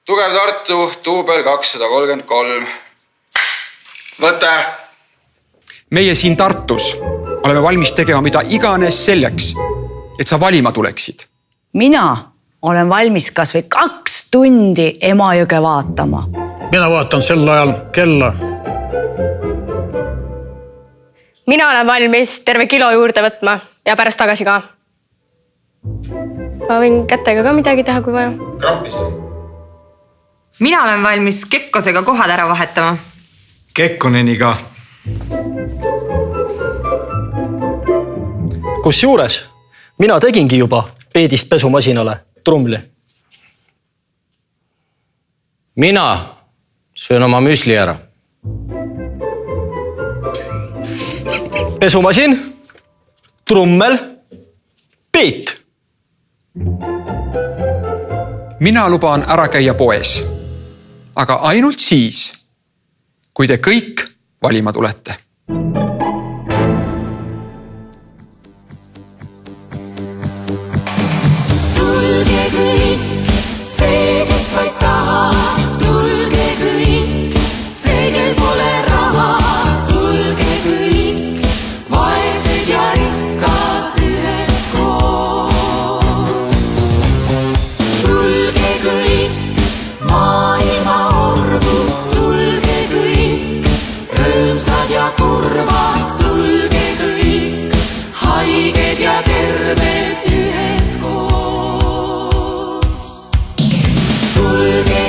Tugev Tartu, duubel 233. Võte! Meie siin Tartus oleme valmis tegema mida iganes selleks, et sa valima tuleksid. Mina olen valmis kas või 2 tundi Emajõge vaatama. Mina vaatan sel ajal kella. Mina olen valmis terve kilo juurde võtma ja pärast tagasi ka. Ma võin kätega ka midagi teha, kui vaja. Mina olen valmis Kekkosega kohad ära vahetama. Kekkoneniga. Kusjuures mina tegingi juba peedist pesumasinale trumli. Mina söön oma müsli ära. Pesumasin, trummel, peet. Mina luban ära käia poes, aga ainult siis, kui te kõik valima tulete. Tulge kõik, see, kes vaid tahab. Tulge kõik, see, kel pole raha. Tulge kõik, vaesed ja rikkad üheskoos. Tulge kõik, maailma orvus. Tulge kõik, rõõmsad ja kurvad. Tulge kõik, haiged ja terved üheskoos. Tulge